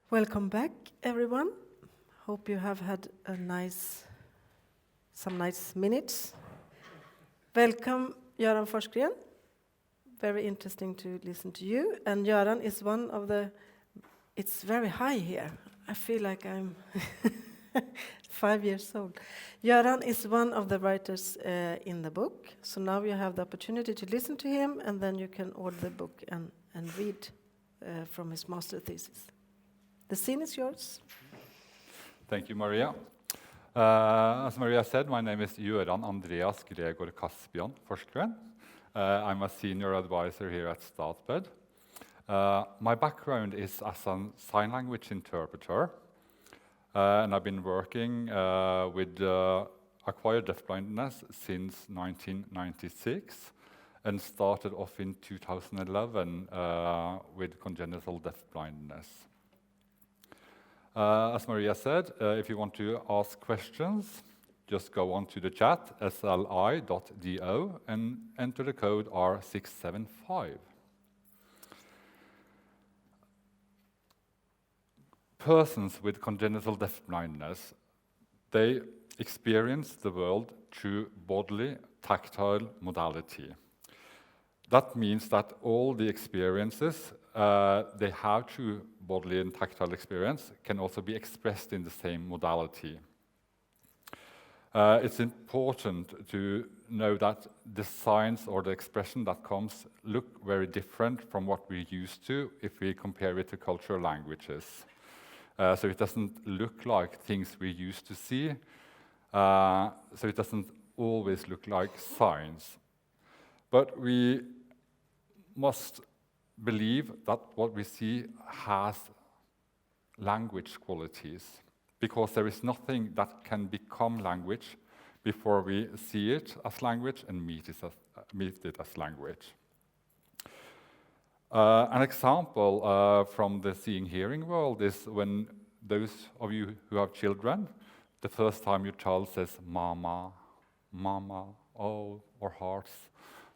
Welcome back, everyone. Hope you have had some nice minutes. Welcome, Göran Forsgren. Very interesting to listen to you. And Göran is one of the. It's very high here. I feel like I'm 5 years old. Göran is one of the writers in the book. So now you have the opportunity to listen to him, and then you can order the book and read from his master thesis. The scene is yours. Thank you, Maria. As Maria said, my name is Göran, Andreas, Gregor, Caspian, Forsgren. I'm a senior advisor here at Statped. My background is as a sign language interpreter, and I've been working with acquired deafblindness since 1996, and started off in 2011 with congenital deafblindness. As Maria said, if you want to ask questions, just go on to the chat, sli.do, and enter the code R675. Persons with congenital deafblindness, they experience the world through bodily-tactile modality. That means that all the experiences they have through bodily and tactile experience can also be expressed in the same modality. It's important to know that the signs or the expression that comes look very different from what we're used to if we compare it to cultural languages. So it doesn't look like things we used to see, so it doesn't always look like signs. But we must believe that what we see has language qualities, because there is nothing that can become language before we see it as language and meet it as language. An example from the seeing-hearing world is when those of you who have children, the first time your child says "mama," "mama," "oh," or hearts,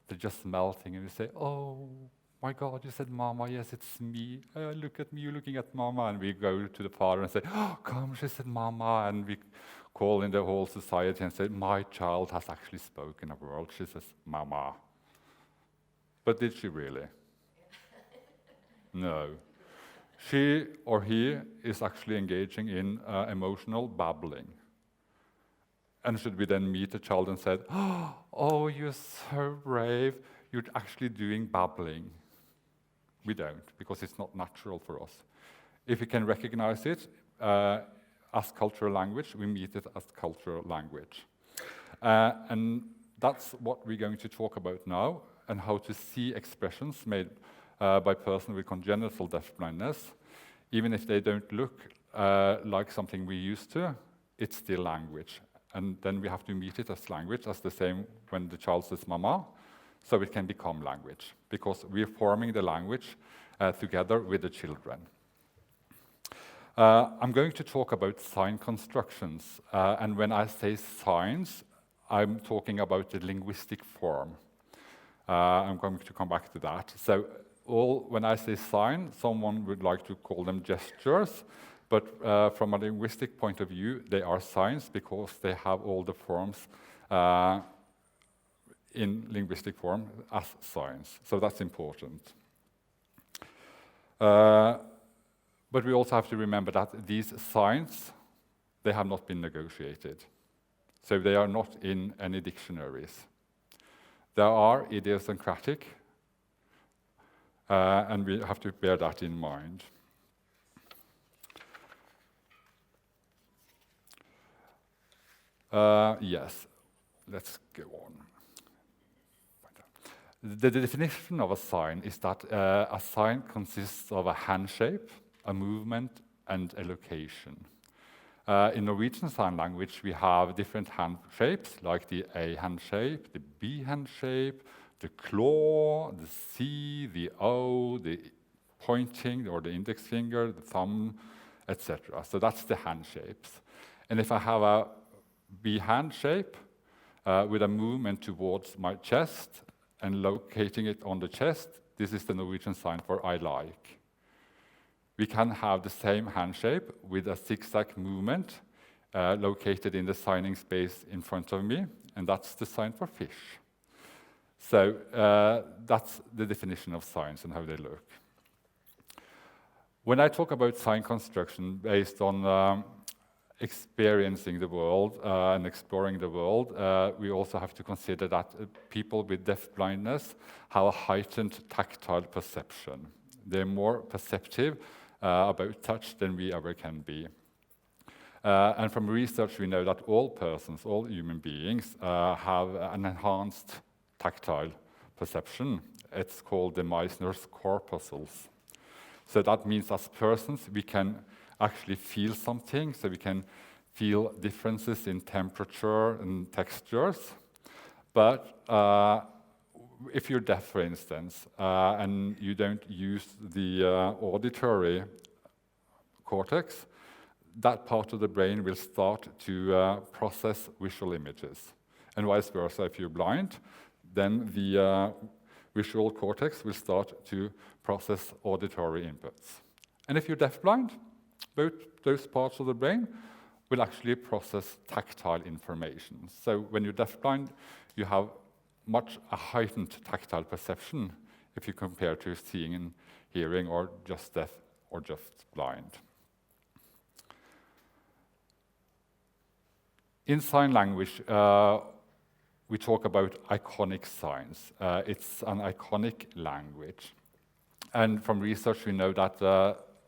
they're just melting, and you say, "Oh, my God, you said mama, yes, it's me. Look at me, you're looking at mama." And we go to the father and say, "Oh, come, she said mama." And we call in the whole society and say, "My child has actually spoken a word. She says mama." But did she really? No. She or he is actually engaging in emotional babbling. And should we then meet the child and say, "Oh, you're so brave, you're actually doing babbling"? We don't, because it's not natural for us. If we can recognize it as cultural language, we meet it as cultural language. And that's what we're going to talk about now, and how to see expressions made by persons with congenital deafblindness. Even if they don't look like something we used to, it's still language. And then we have to meet it as language, as the same when the child says mama, so it can become language, because we're forming the language together with the children. I'm going to talk about sign constructions, and when I say signs, I'm talking about the linguistic form. I'm going to come back to that. So when I say sign, someone would like to call them gestures, but from a linguistic point of view, they are signs because they have all the forms in linguistic form as signs. So that's important. But we also have to remember that these signs, they have not been negotiated. So they are not in any dictionaries. They are idiosyncratic, and we have to bear that in mind. Yes, let's go on. The definition of a sign is that a sign consists of a hand shape, a movement, and a location. In Norwegian Sign Language, we have different hand shapes, like the A hand shape, the B hand shape, the claw, the C, the O, the pointing, or the index finger, the thumb, etc. So that's the hand shapes. And if I have a B hand shape with a movement towards my chest and locating it on the chest, this is the Norwegian sign for "I like." we can have the same hand shape with a zigzag movement located in the signing space in front of me, and that's the sign for fish. So that's the definition of signs and how they look. When I talk about sign construction based on experiencing the world and exploring the world, we also have to consider that people with deafblindness have a heightened tactile perception. They're more perceptive about touch than we ever can be. And from research, we know that all persons, all human beings, have an enhanced tactile perception. It's called the Meissner's corpuscles. So that means as persons, we can actually feel something, so we can feel differences in temperature and textures. But if you're deaf, for instance, and you don't use the auditory cortex, that part of the brain will start to process visual images. And vice versa, if you're blind, then the visual cortex will start to process auditory inputs. And if you're deafblind, both those parts of the brain will actually process tactile information. So when you're deafblind, you have a heightened tactile perception if you compare to seeing and hearing, or just deaf or just blind. In sign language, we talk about iconic signs. It's an iconic language. And from research, we know that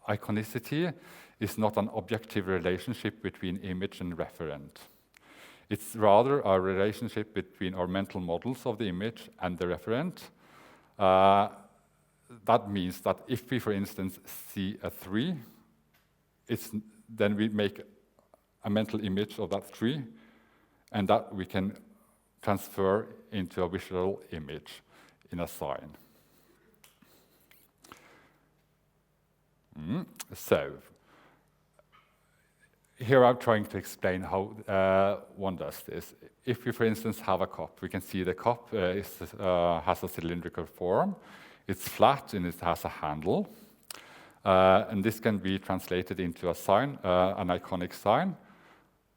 iconicity is not an objective relationship between image and referent. It's rather a relationship between our mental models of the image and the referent. That means that if we, for instance, see a tree, then we make a mental image of that tree, and that we can transfer into a visual image in a sign. So, here I'm trying to explain how one does this. If we, for instance, have a cup, we can see the cup has a cylindrical form. It's flat and it has a handle. And this can be translated into a sign, an iconic sign,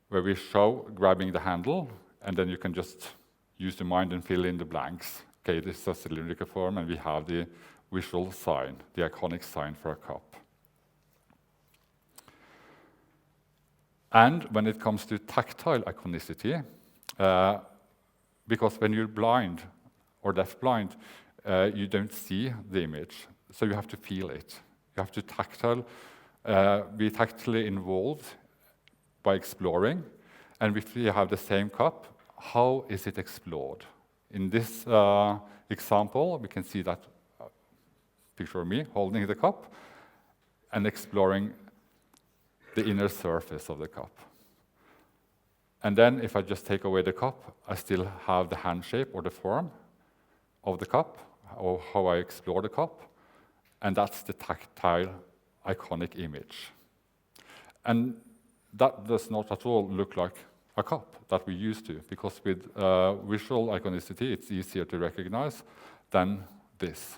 where we show grabbing the handle, and then you can just use the mind and fill in the blanks. Okay, this is a cylindrical form, and we have the visual sign, the iconic sign for a cup. And when it comes to tactile iconicity, because when you're blind or deafblind, you don't see the image, so you have to feel it. You have to be tactily involved by exploring. And if you have the same cup, how is it explored? In this example, we can see that picture of me holding the cup and exploring the inner surface of the cup. And then if I just take away the cup, I still have the hand shape or the form of the cup, or how I explore the cup, and that's the tactile iconic image. And that does not at all look like a cup that we used to, because with visual iconicity, it's easier to recognize than this.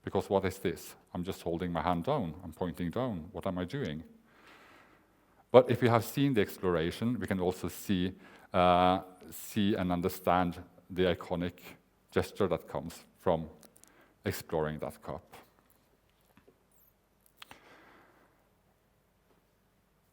Because what is this? I'm just holding my hand down, I'm pointing down, what am I doing? But if we have seen the exploration, we can also see and understand the iconic gesture that comes from exploring that cup.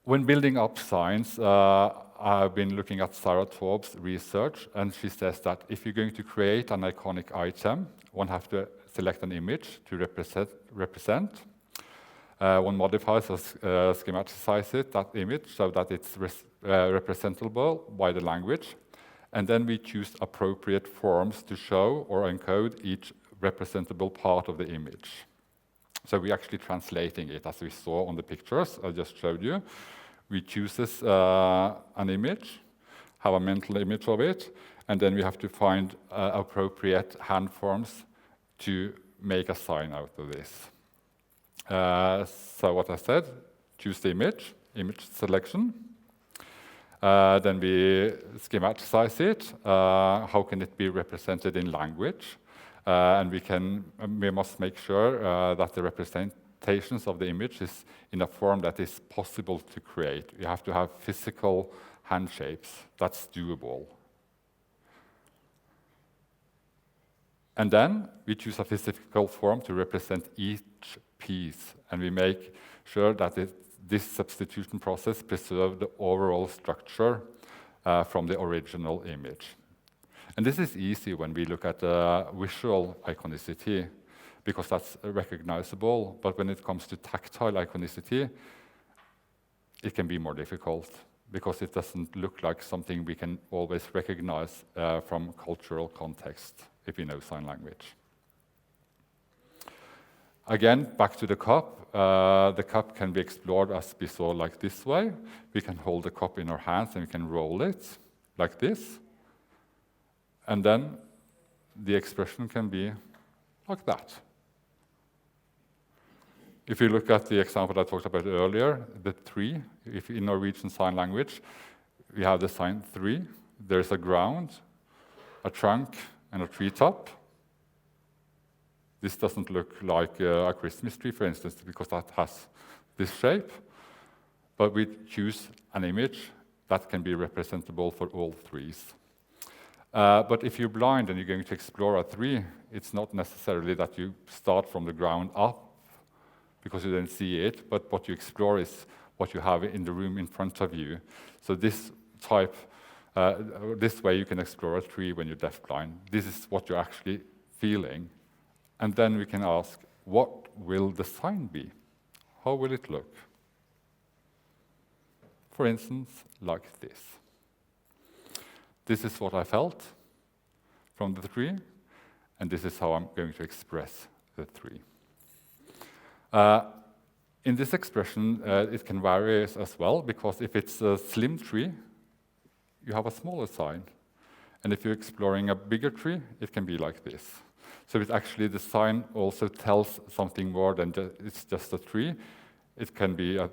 When building up signs, I've been looking at Sarah Taub's research, and she says that if you're going to create an iconic item, one has to select an image to represent. One modifies or schematizes that image so that it's representable by the language. And then we choose appropriate forms to show or encode each representable part of the image. So we're actually translating it, as we saw on the pictures I just showed you. We choose an image, have a mental image of it, and then we have to find appropriate hand forms to make a sign out of this. So what I said, choose the image selection. Then we schematize it. How can it be represented in language? And we must make sure that the representations of the image is in a form that is possible to create. You have to have physical hand shapes. That's doable. And then we choose a physical form to represent each piece, and we make sure that this substitution process preserves the overall structure from the original image. And this is easy when we look at visual iconicity, because that's recognizable, but when it comes to tactile iconicity, it can be more difficult, because it doesn't look like something we can always recognize from cultural context, if we know sign language. Again, back to the cup. The cup can be explored as we saw, like this way. We can hold the cup in our hands and we can roll it like this. And then the expression can be like that. If you look at the example I talked about earlier, the tree, if in Norwegian Sign Language, we have the sign 3. There's a ground, a trunk, and a treetop. This doesn't look like a Christmas tree, for instance, because that has this shape. But we choose an image that can be representable for all threes. But if you're blind and you're going to explore a tree, it's not necessarily that you start from the ground up, because you don't see it, but what you explore is what you have in the room in front of you. So this way you can explore a tree when you're deafblind. This is what you're actually feeling. And then we can ask, what will the sign be? How will it look? For instance, like this. This is what I felt from the tree, and this is how I'm going to express the tree. In this expression, it can vary as well, because if it's a slim tree, you have a smaller sign. And if you're exploring a bigger tree, it can be like this. So it's actually, the sign also tells something more than it's just a tree. It can be a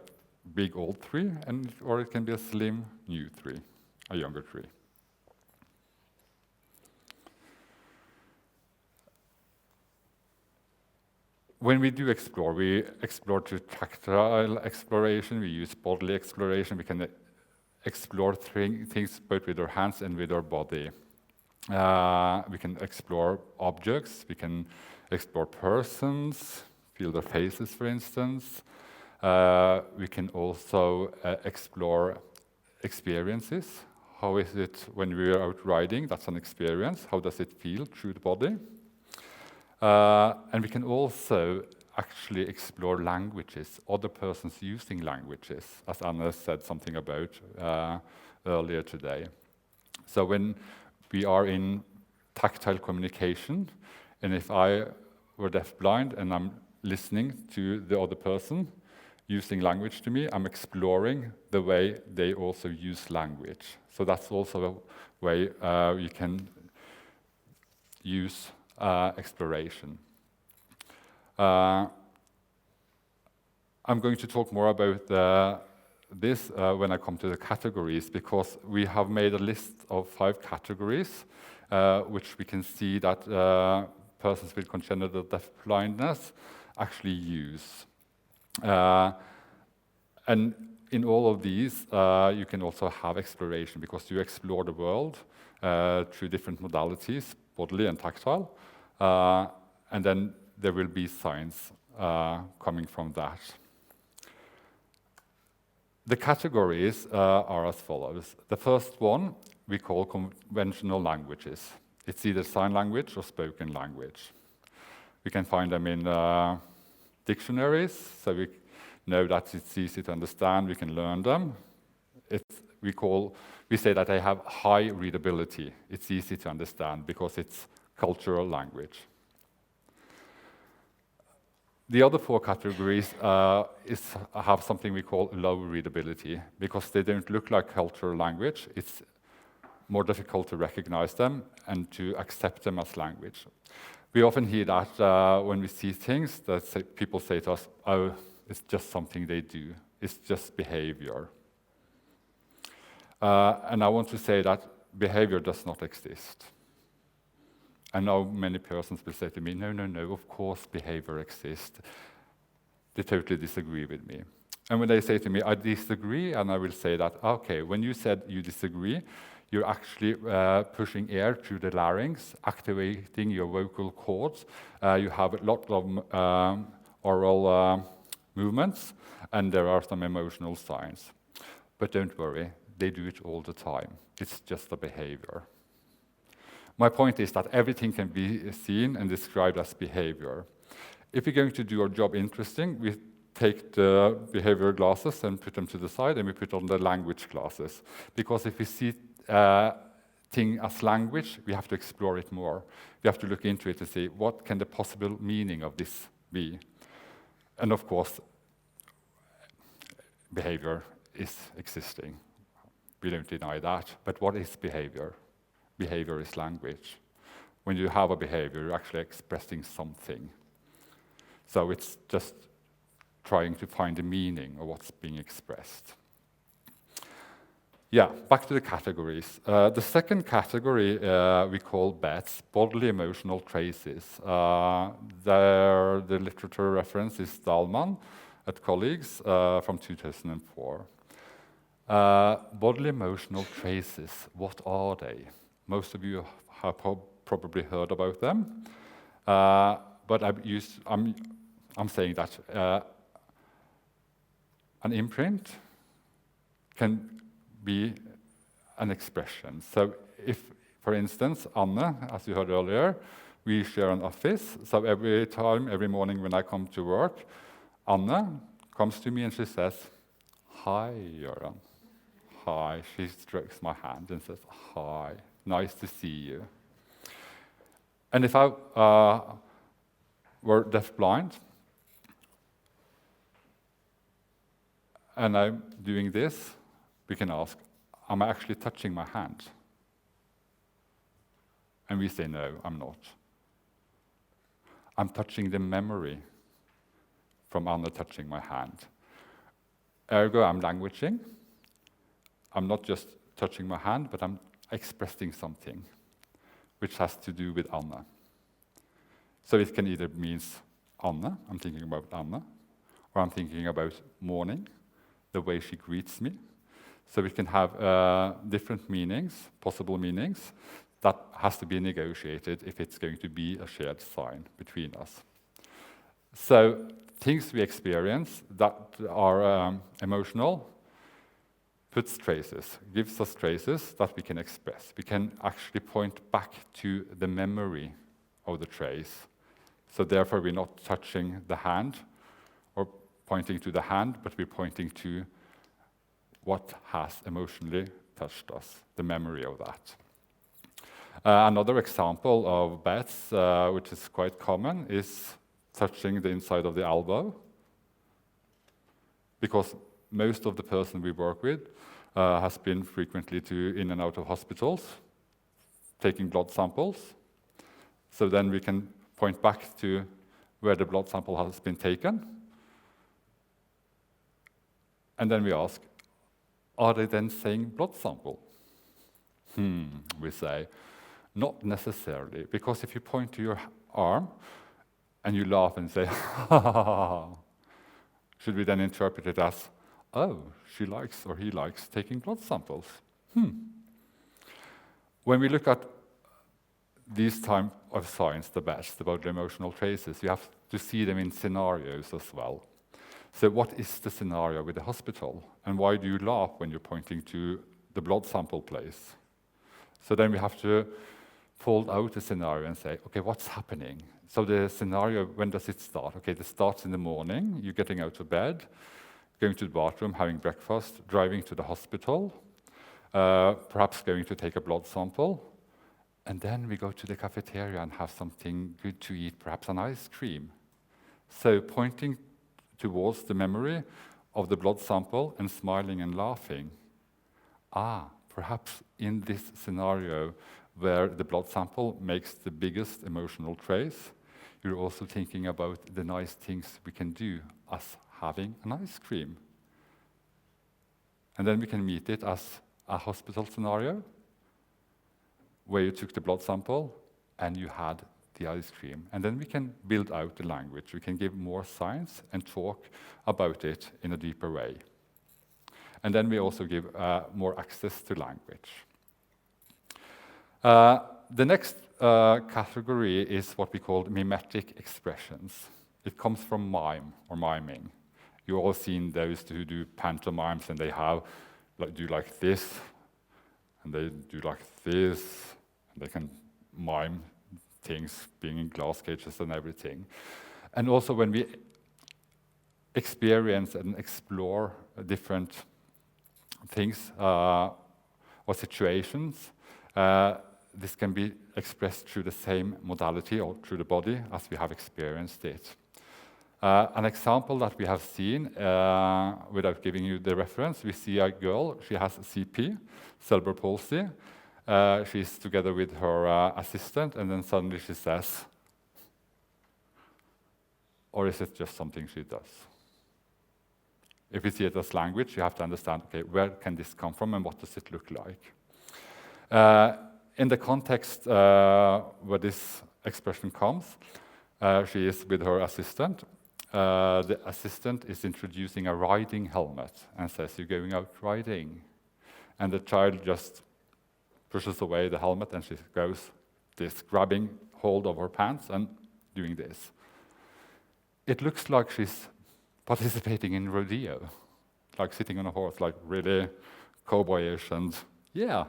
big old tree, or it can be a slim new tree, a younger tree. When we do explore, we explore through tactile exploration, we use bodily exploration, we can explore things both with our hands and with our body. We can explore objects, we can explore persons, feel their faces, for instance. We can also explore experiences. How is it when we are out riding? That's an experience. How does it feel through the body? And we can also actually explore languages, other persons using languages, as Anna said something about earlier today. So when we are in tactile communication, and if I were deafblind and I'm listening to the other person using language to me, I'm exploring the way they also use language. So that's also a way you can use exploration. I'm going to talk more about this when I come to the categories, because we have made a list of 5 categories, which we can see that persons with congenital deafblindness actually use. And in all of these, you can also have exploration, because you explore the world through different modalities, bodily and tactile, and then there will be signs coming from that. The categories are as follows. The first one we call conventional languages. It's either sign language or spoken language. We can find them in dictionaries, so we know that it's easy to understand, we can learn them. We say that they have high readability. It's easy to understand because it's cultural language. The other 4 categories have something we call low readability, because they don't look like cultural language. It's more difficult to recognize them and to accept them as language. We often hear that when we see things that people say to us, oh, it's just something they do. It's just behavior. And I want to say that behavior does not exist. I know many persons will say to me, no, of course behavior exists. they totally disagree with me. And when they say to me, I disagree, and I will say that, okay, when you said you disagree, you're actually pushing air through the larynx, activating your vocal cords. You have a lot of oral movements, and there are some emotional signs. But don't worry, they do it all the time. It's just a behavior. My point is that everything can be seen and described as behavior. If we're going to do our job interesting, we take the behavior glasses and put them to the side, and we put on the language glasses. Because if we see thing as language, we have to explore it more. We have to look into it and see what can the possible meaning of this be. And of course, behavior is existing. We don't deny that. But what is behavior? Behavior is language. When you have a behavior, you're actually expressing something. So it's just trying to find the meaning of what's being expressed. Yeah, back to the categories. The second category we call BETS, bodily emotional traces. The literature reference is Dahlman at colleagues from 2004. Bodily emotional traces, what are they? Most of you have probably heard about them, but I'm saying that an imprint can be an expression. So if, for instance, Anne, as you heard earlier, we share an office, so every morning when I come to work, Anne comes to me and she says, "Hi, Göran." Hi. She strokes my hand and says, "Hi, nice to see you." And if I were deafblind, and I'm doing this, we can ask, am I actually touching my hand? And we say, no, I'm not. I'm touching the memory from Anna touching my hand. Ergo, I'm languaging. I'm not just touching my hand, but I'm expressing something which has to do with Anna. So it can either mean Anna, I'm thinking about Anna, or I'm thinking about morning, the way she greets me. So we can have different meanings, possible meanings, that has to be negotiated if it's going to be a shared sign between us. So things we experience that are emotional puts traces, gives us traces that we can express. We can actually point back to the memory of the trace. So therefore, we're not touching the hand or pointing to the hand, but we're pointing to what has emotionally touched us, the memory of that. Another example of BETS, which is quite common, is touching the inside of the elbow. Because most of the person we work with has been frequently in and out of hospitals, taking blood samples. So then we can point back to where the blood sample has been taken. And then we ask, are they then saying blood sample? We say, not necessarily, because if you point to your arm and you laugh and say, ha, ha, ha, should we then interpret it as, oh, she likes or he likes taking blood samples? When we look at these type of signs, the BETS, the bodily emotional traces, you have to see them in scenarios as well. So what is the scenario with the hospital? And why do you laugh when you're pointing to the blood sample place? So then we have to fold out the scenario and say, okay, what's happening? So the scenario, when does it start? Okay, it starts in the morning, you're getting out of bed, going to the bathroom, having breakfast, driving to the hospital, perhaps going to take a blood sample, and then we go to the cafeteria and have something good to eat, perhaps an ice cream. So pointing towards the memory of the blood sample and smiling and laughing. Perhaps in this scenario where the blood sample makes the biggest emotional trace, you're also thinking about the nice things we can do as having an ice cream. And then we can meet it as a hospital scenario where you took the blood sample and you had the ice cream. And then we can build out the language. We can give more signs and talk about it in a deeper way. And then we also give more access to language. The next category is what we call mimetic expressions. It comes from mime or miming. You've all seen those who do pantomimes, and they have do like this, and they do like this, and they can mime things being in glass cages and everything. And also when we experience and explore different things or situations, this can be expressed through the same modality or through the body as we have experienced it. An example that we have seen, without giving you the reference, we see a girl, she has CP, cerebral palsy. She's together with her assistant, and then suddenly she says, or is it just something she does? If we see it as language, you have to understand, okay, where can this come from and what does it look like? In the context where this expression comes, she is with her assistant. The assistant is introducing a riding helmet and says, "You're going out riding." And the child just pushes away the helmet, and she goes this, grabbing hold of her pants and doing this. It looks like she's participating in rodeo, like sitting on a horse, like really cowboyish, and yeah.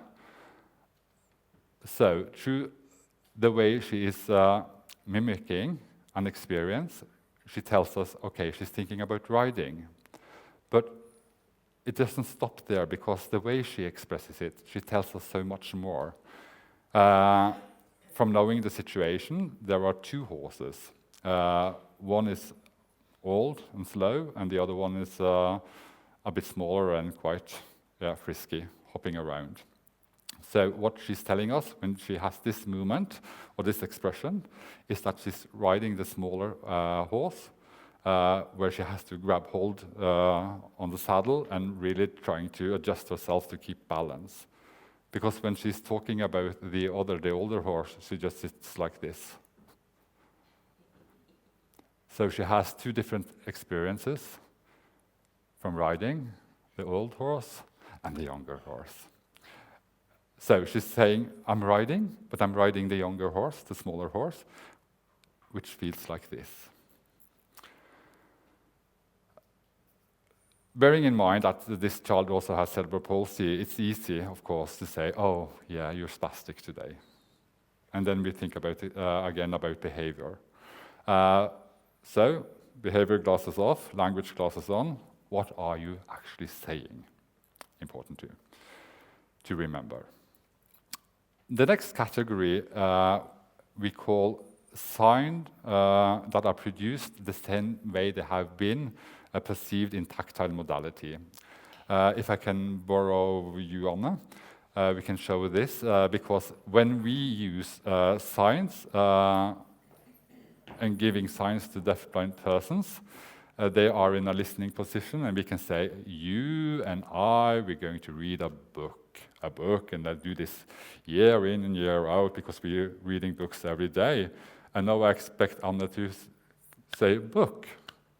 So through the way she is mimicking an experience, she tells us, okay, she's thinking about riding. But it doesn't stop there, because the way she expresses it, she tells us so much more. From knowing the situation, there are two horses. One is old and slow, and the other one is a bit smaller and quite frisky, hopping around. So what she's telling us when she has this movement or this expression is that she's riding the smaller horse, where she has to grab hold on the saddle and really trying to adjust herself to keep balance. Because when she's talking about the older horse, she just sits like this. So she has two different experiences from riding, the old horse and the younger horse. So she's saying, I'm riding, but I'm riding the younger horse, the smaller horse, which feels like this. Bearing in mind that this child also has cerebral palsy, it's easy, of course, to say, oh, yeah, you're spastic today. And then we think about it again about behavior. So, behavior glasses off, language glasses on. What are you actually saying? Important to remember. The next category we call signs that are produced the same way they have been perceived in tactile modality. If I can borrow you, Anna, we can show this, because when we use signs and giving signs to deafblind persons, they are in a listening position, and we can say, you and I, we're going to read a book, and I do this year in and year out because we're reading books every day. And now I expect Anna to say book,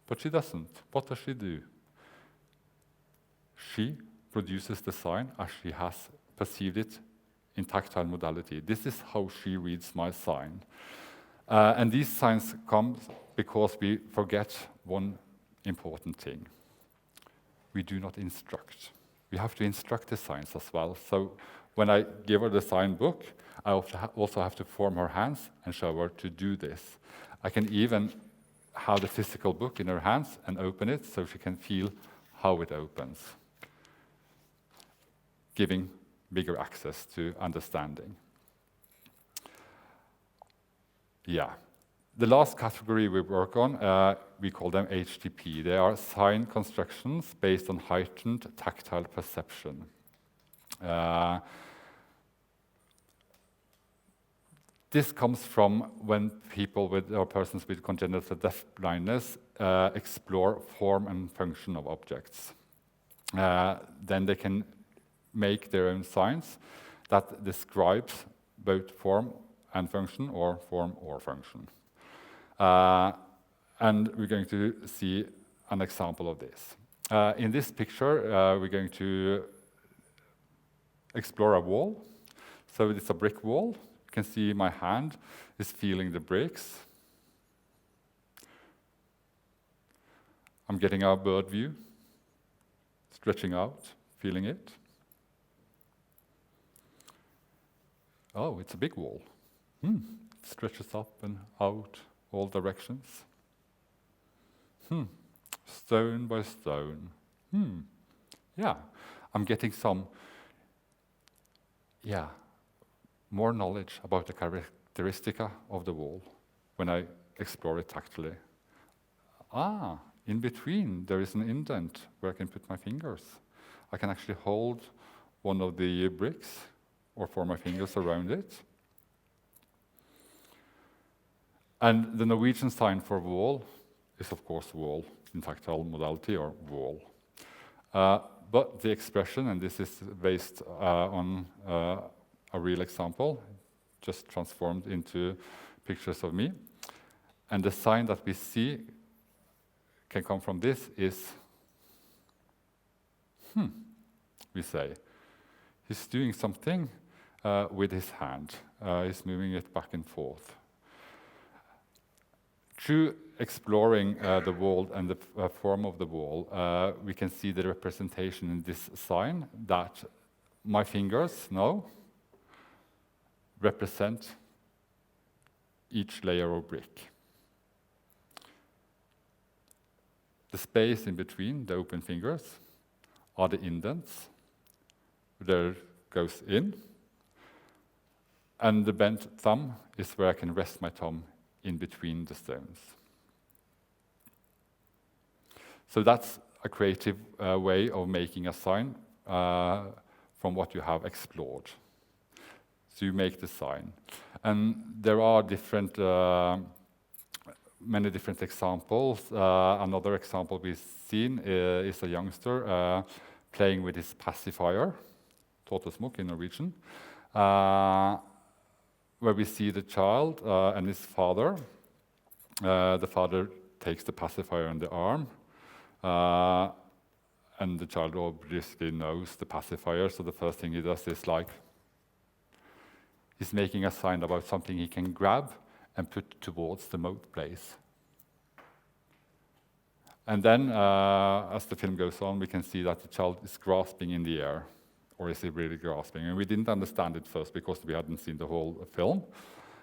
but she doesn't. What does she do? She produces the sign as she has perceived it in tactile modality. This is how she reads my sign. And these signs come because we forget one important thing. We do not instruct. We have to instruct the signs as well. So when I give her the sign book, I also have to form her hands and show her to do this. I can even have the physical book in her hands and open it so she can feel how it opens, giving bigger access to understanding. Yeah. The last category we work on, we call them HTP. They are sign constructions based on heightened tactile perception. This comes from when people or persons with congenital deafblindness explore form and function of objects. Then they can make their own signs that describes both form and function, or form or function. And we're going to see an example of this. In this picture, we're going to explore a wall. So it's a brick wall. You can see my hand is feeling the bricks. I'm getting a bird view, stretching out, feeling it. Oh, it's a big wall. It stretches up and out all directions. Stone by stone. Yeah, I'm getting some, more knowledge about the characteristica of the wall when I explore it tactily. In between, there is an indent where I can put my fingers. I can actually hold one of the bricks or for my fingers around it. And the Norwegian sign for wall is, of course, wall, in tactile modality, or wall. But the expression, and this is based on a real example, just transformed into pictures of me. And the sign that we see can come from this is, we say. He's doing something with his hand. He's moving it back and forth. Through exploring the wall and the form of the wall, we can see the representation in this sign that my fingers now represent each layer of brick. The space in between the open fingers are the indents. There goes in. And the bent thumb is where I can rest my thumb in between the stones. So that's a creative way of making a sign from what you have explored. So you make the sign. And there are many different examples. Another example we've seen is a youngster playing with his pacifier, tåtesmokk in Norwegian, where we see the child and his father. The father takes the pacifier on the arm, and the child obviously knows the pacifier, so the first thing he does is he's making a sign about something he can grab and put towards the mouth place. And then, as the film goes on, we can see that the child is grasping in the air. Or is he really grasping? And we didn't understand it first because we hadn't seen the whole film.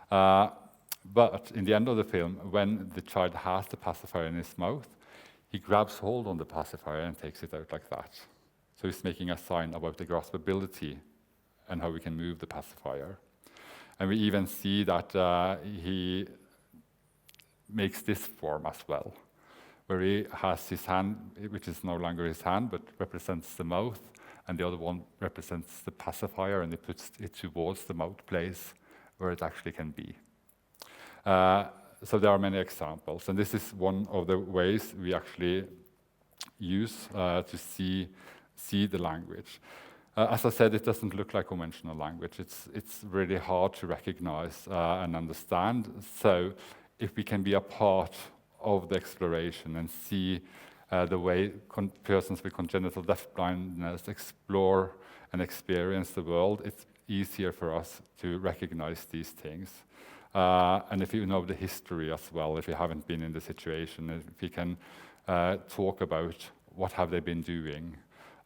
But in the end of the film, when the child has the pacifier in his mouth, he grabs hold on the pacifier and takes it out like that. So he's making a sign about the graspability and how we can move the pacifier. And we even see that he makes this form as well, where he has his hand, which is no longer his hand, but represents the mouth, and the other one represents the pacifier, and he puts it towards the mouth place where it actually can be. So there are many examples, and this is one of the ways we actually use to see the language. As I said, it doesn't look like conventional language. It's really hard to recognize and understand. So if we can be a part of the exploration and see the way persons with congenital deafblindness explore and experience the world, it's easier for us to recognize these things. And if you know the history as well, if you haven't been in the situation, if you can talk about what have they been doing,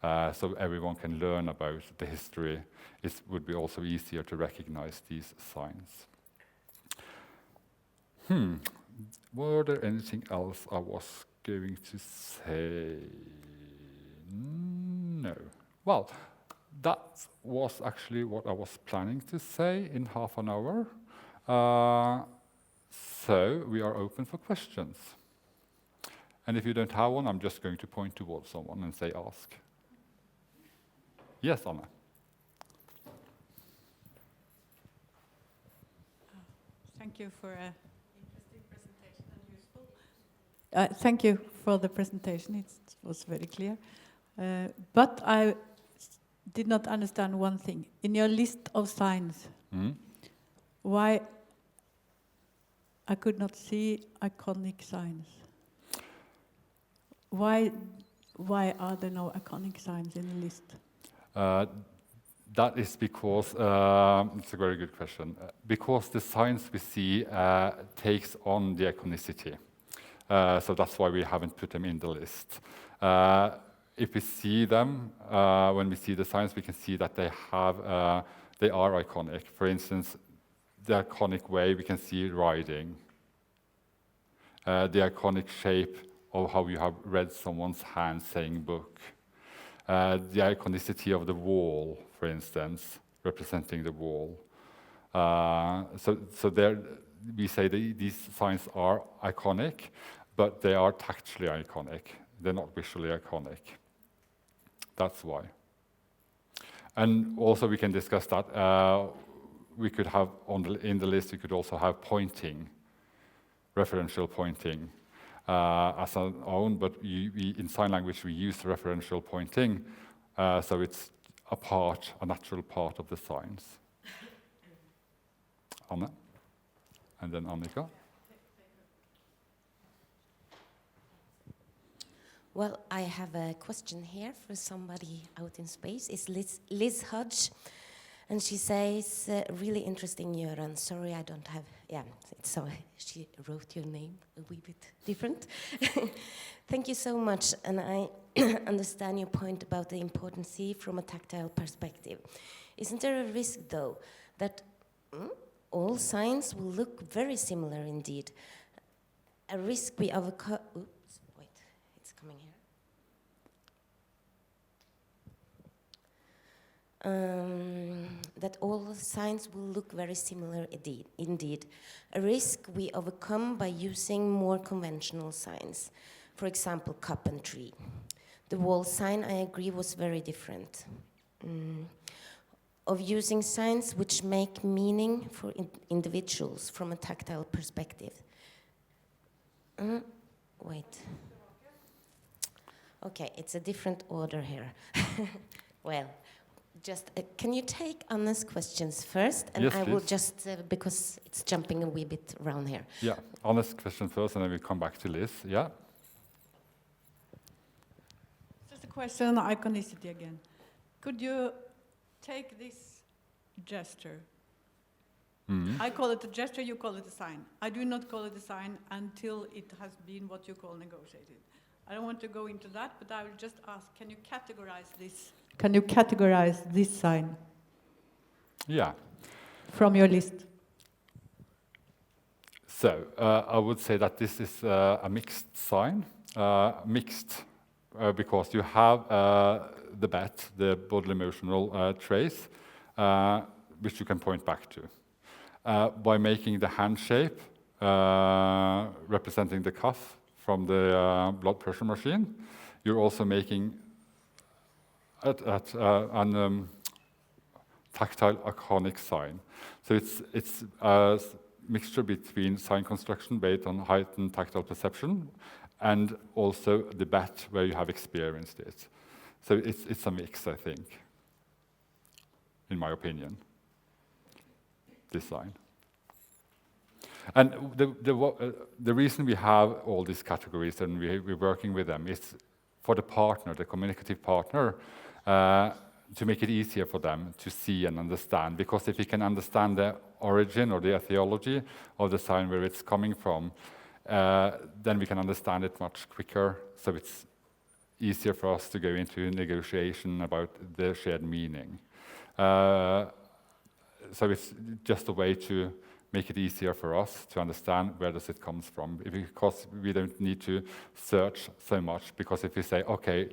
so everyone can learn about the history, it would be also easier to recognize these signs. Were there anything else I was going to say? No. Well, that was actually what I was planning to say in half an hour. So we are open for questions. And if you don't have one, I'm just going to point towards someone and say ask. Yes, Anna. Thank you for an interesting presentation and useful. Thank you for the presentation. It was very clear. But I did not understand one thing. In your list of signs, why I could not see iconic signs. Why are there no iconic signs in the list? That is because, it's a very good question, because the signs we see takes on the iconicity. So that's why we haven't put them in the list. If we see them, when we see the signs, we can see that they are iconic. For instance, the iconic way we can see riding, the iconic shape of how you have read someone's hand saying book, the iconicity of the wall, for instance, representing the wall. So there we say that these signs are iconic, but they are tactually iconic. They're not visually iconic. That's why. And also we can discuss that. We could have in the list, we could also have pointing, referential pointing as our own, but in sign language we use referential pointing, so it's a natural part of the signs. Anna, and then Annika. Well, I have a question here for somebody out in space. It's Liz Hodge, and she says, really interesting, Göran. Sorry, I don't have, she wrote your name a wee bit different. Thank you so much, and I understand your point about the importance from a tactile perspective. Isn't there a risk, though, that all signs will look very similar indeed? A risk we overcome. Oops, wait, it's coming here. That all signs will look very similar indeed. A risk we overcome by using more conventional signs. For example, cup and tree. The wall sign, I agree, was very different. Of using signs which make meaning for individuals from a tactile perspective. Wait. Okay, it's a different order here. Well, just can you take Anna's questions first, and yes, I please. will just because it's jumping a wee bit around here. Yeah, Anna's question first, and then we come back to Liz. Yeah. Just a question on iconicity again. Could you take this gesture? I call it a gesture, you call it a sign. I do not call it a sign until it has been what you call negotiated. I don't want to go into that, but I will just ask, can you categorize this? Can you categorize this sign? Yeah. From your list? So I would say that this is a mixed sign. Mixed because you have the BET, the bodily emotional trace, which you can point back to. By making the hand shape representing the cuff from the blood pressure machine, you're also making a tactile iconic sign. So it's a mixture between sign construction based on heightened tactile perception and also the BET where you have experienced it. So it's a mix, I think, in my opinion, this sign. And the reason we have all these categories and we're working with them is for the partner, the communicative partner, to make it easier for them to see and understand. Because if we can understand the origin or the etiology of the sign where it's coming from, then we can understand it much quicker. So it's easier for us to go into negotiation about the shared meaning. So it's just a way to make it easier for us to understand where does it comes from, because we don't need to search so much. Because if we say, okay,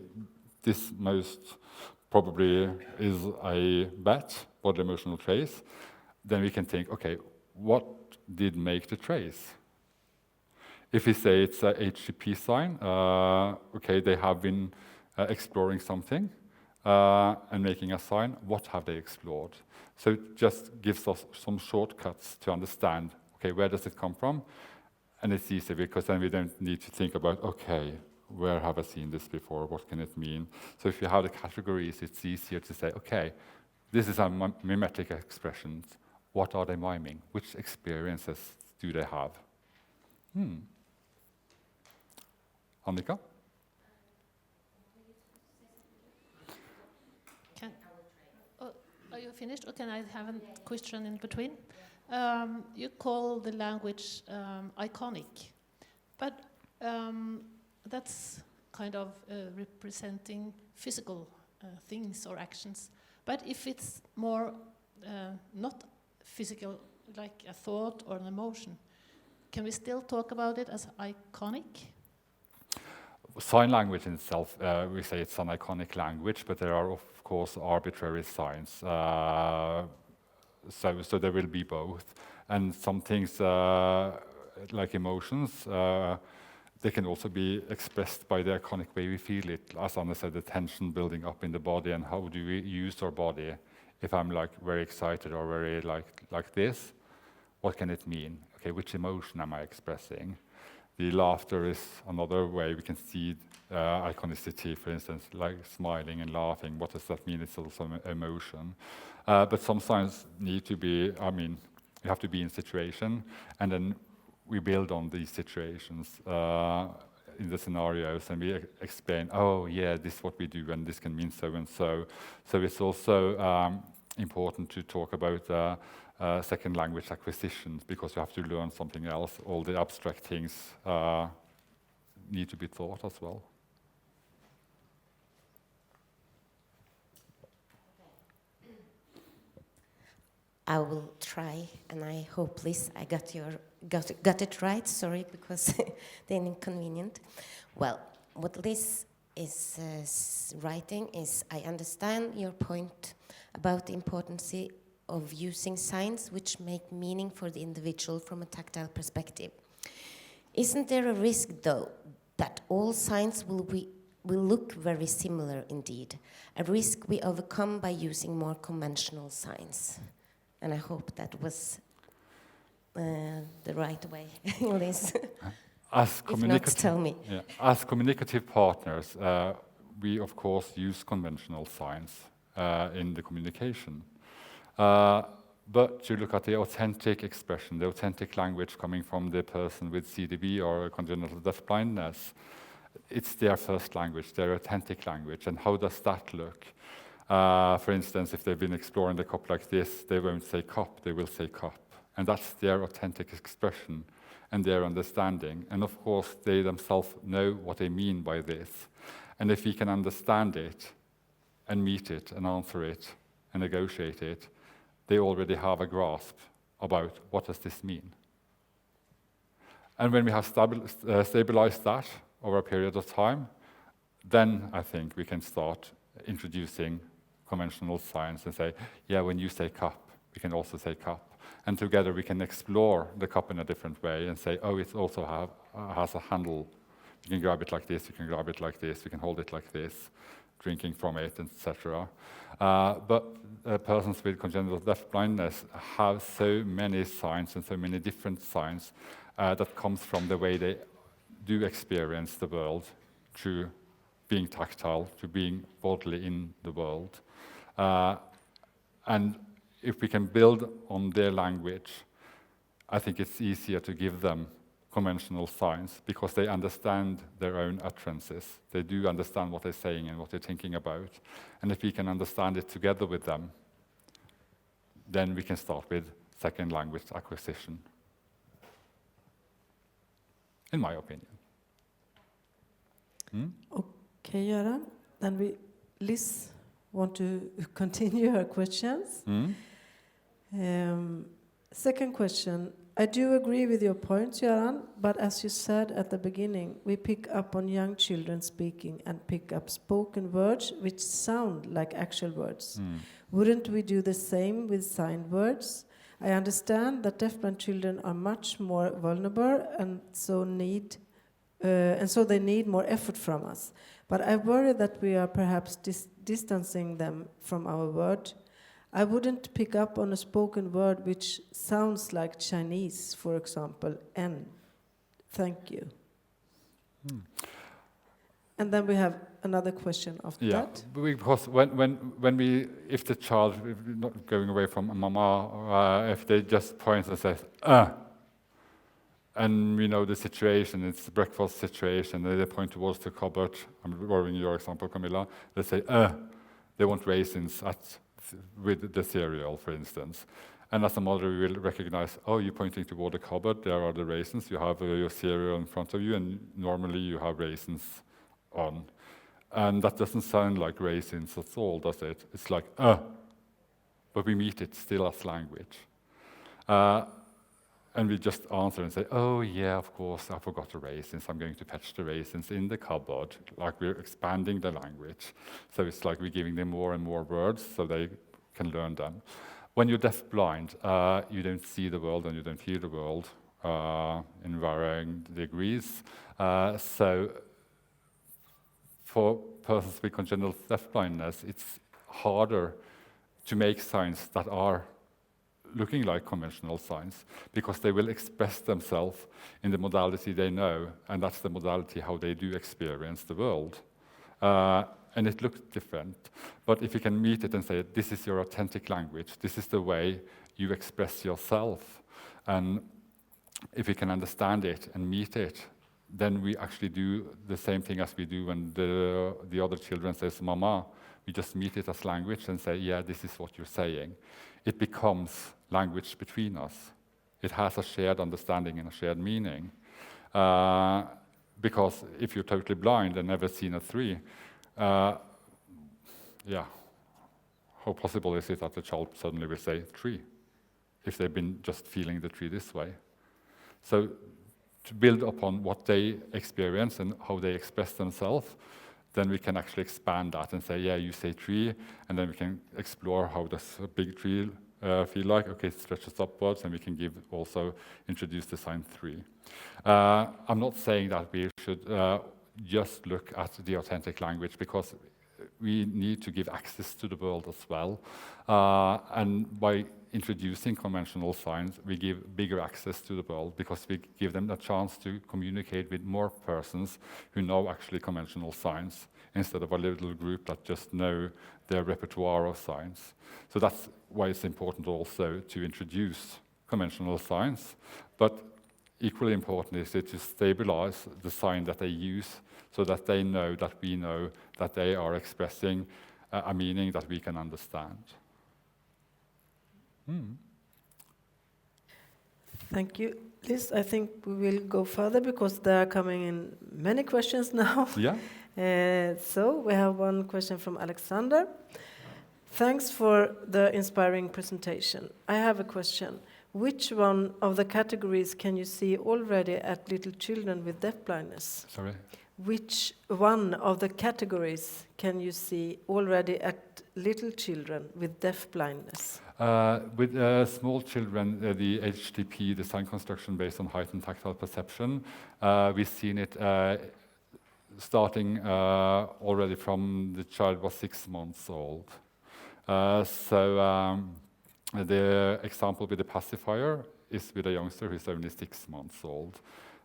this most probably is a BET, bodily emotional trace, then we can think, okay, what did make the trace? If we say it's a HCP sign, okay, they have been exploring something and making a sign. What have they explored? So it just gives us some shortcuts to understand, okay, where does it come from? And it's easy because then we don't need to think about, okay, where have I seen this before? What can it mean? So if you have the categories, it's easier to say, okay, this is a mimetic expression, what are they miming? Which experiences do they have? Annika? Are you finished, or can I have a question in between? You call the language iconic, but that's kind of representing physical things or actions. But if it's more not physical, like a thought or an emotion, can we still talk about it as iconic? Sign language in itself, we say it's an iconic language, but there are, of course, arbitrary signs. So there will be both. And some things, like emotions, they can also be expressed by the iconic way we feel it. As Anna said, the tension building up in the body, and how do we use our body? If I'm like very excited or very like this, what can it mean? Okay, which emotion am I expressing? The laughter is another way we can see iconicity, for instance, like smiling and laughing. What does that mean? It's also an emotion. But some signs need to be, you have to be in situation, and then we build on these situations in the scenarios, and we explain, oh yeah, this is what we do, and this can mean so and so. So it's also important to talk about second language acquisitions, because you have to learn something else. All the abstract things need to be taught as well. I will try, and I hope, Liz, I got it right. Sorry, because the inconvenient. Well, what Liz is writing is, I understand your point about the importance of using signs which make meaning for the individual from a tactile perspective. Isn't there a risk, though, that all signs will look very similar indeed? A risk we overcome by using more conventional signs. And I hope that was the right way, Liz. If not, tell me. Yeah. As communicative partners, we of course use conventional signs in the communication. But to look at the authentic expression, the authentic language coming from the person with CDB or congenital deafblindness, it's their first language, their authentic language. And how does that look? For instance, if they've been exploring the cup like this, they won't say cup, they will say cup. And that's their authentic expression and their understanding. And of course, they themselves know what they mean by this. And if we can understand it and meet it and answer it and negotiate it, they already have a grasp about what does this mean. And when we have stabilized that over a period of time, then I think we can start introducing conventional signs and say, yeah, when you say cup, we can also say cup. And together we can explore the cup in a different way and say, oh, it also has a handle. You can grab it like this, you can grab it like this, you can hold it like this, drinking from it, etc. But persons with congenital deafblindness have so many signs and so many different signs that comes from the way they do experience the world through being tactile, to being bodily in the world. And if we can build on their language, I think it's easier to give them conventional signs because they understand their own utterances. They do understand what they're saying and what they're thinking about. And if we can understand it together with them, then we can start with second language acquisition, in my opinion. Okay, Göran. Then Liz want to continue her questions. Second question. I do agree with your points, Göran, but as you said at the beginning, we pick up on young children speaking and pick up spoken words which sound like actual words. Wouldn't we do the same with signed words? I understand that deafblind children are much more vulnerable and so they need more effort from us. But I worry that we are perhaps distancing them from our word. I wouldn't pick up on a spoken word which sounds like Chinese, for example, N. Thank you. And then we have another question after Yeah, that. because if the child, if not going away from mama, if they just point and say, and we know the situation, it's the breakfast situation, they point towards the cupboard, I'm borrowing your example, Camilla, they say, they want raisins with the cereal, for instance. And as a mother, we will recognize, oh, you're pointing toward the cupboard, there are the raisins, you have your cereal in front of you, and normally you have raisins on. And that doesn't sound like raisins at all, does it? It's like, but we meet it still as language. And we just answer and say, oh, yeah, of course, I forgot the raisins. I'm going to fetch the raisins in the cupboard. Like we're expanding the language. So it's like we're giving them more and more words so they can learn them. When you're deaf-blind, you don't see the world and you don't feel the world in varying degrees. So for persons with congenital deafblindness, it's harder to make signs that are looking like conventional signs, because they will express themselves in the modality they know, and that's the modality how they do experience the world. And it looks different. But if you can meet it and say, this is your authentic language, this is the way you express yourself, and if you can understand it and meet it, then we actually do the same thing as we do when the other children says, Mama. We just meet it as language and say, yeah, this is what you're saying. It becomes language between us. It has a shared understanding and a shared meaning. Because if you're totally blind and never seen a tree, how possible is it that the child suddenly will say tree if they've been just feeling the tree this way? So to build upon what they experience and how they express themselves, then we can actually expand that and say, yeah, you say tree, and then we can explore how does a big tree feel like. Okay, it stretches upwards, and we can introduce the sign 3. I'm not saying that we should just look at the authentic language, because we need to give access to the world as well. And by introducing conventional signs, we give bigger access to the world, because we give them a chance to communicate with more persons who know actually conventional signs, instead of a little group that just know their repertoire of signs. So that's why it's important also to introduce conventional signs, but equally important is it to stabilize the sign that they use, so that they know that we know that they are expressing a meaning that we can understand. Thank you. Liz, I think we will go further, because there are coming in many questions now. Yeah. So we have one question from Alexander. Thanks for the inspiring presentation. I have a question. Which one of the categories can you see already at little children with deafblindness? Sorry? Which one of the categories can you see already at little children with deafblindness? With small children, the HTP, the sign construction based on heightened tactile perception, we've seen it starting already from the child was 6 months old. The example with the pacifier is with a youngster who's only 6 months old.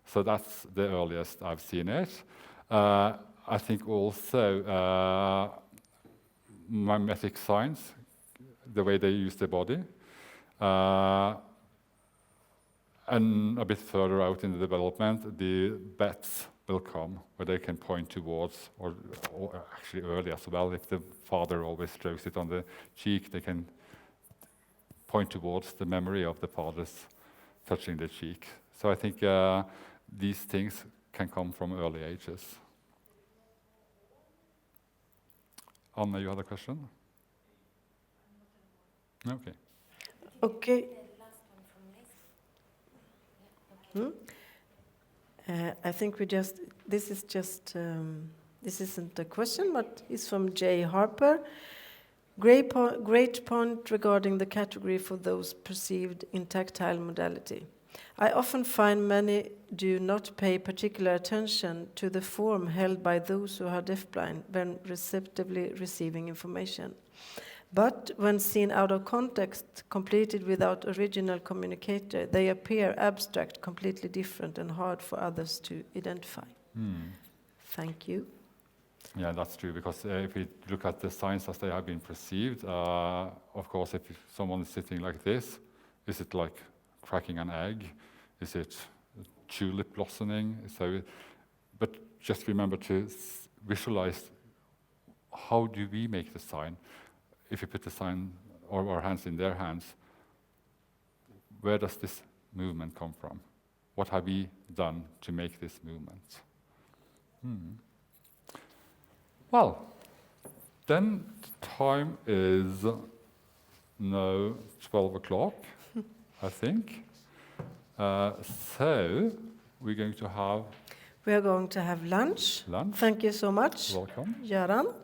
So that's the earliest I've seen it. I think also mimetic signs, the way they use their body. And a bit further out in the development, the bats will come, where they can point towards, or actually early as well, if the father always strokes it on the cheek, they can point towards the memory of the father's touching the cheek. So I think these things can come from early ages. Anna, you had a question? Okay. Okay. I think this isn't a question, but it's from Jay Harper. Great point regarding the category for those perceived in tactile modality. I often find many do not pay particular attention to the form held by those who are deafblind when receptively receiving information. But when seen out of context, completed without original communicator, they appear abstract, completely different, and hard for others to identify. Thank you. Yeah, that's true, because if we look at the signs as they have been perceived, of course, if someone is sitting like this, is it like cracking an egg? Is it tulip blossoming? So, but just remember to visualize, how do we make the sign? If you put the sign or our hands in their hands, where does this movement come from? What have we done to make this movement? Well, then the time is now 12 o'clock, I think. So we're going to have We are going to have lunch. lunch. Thank you so much, Welcome. Göran.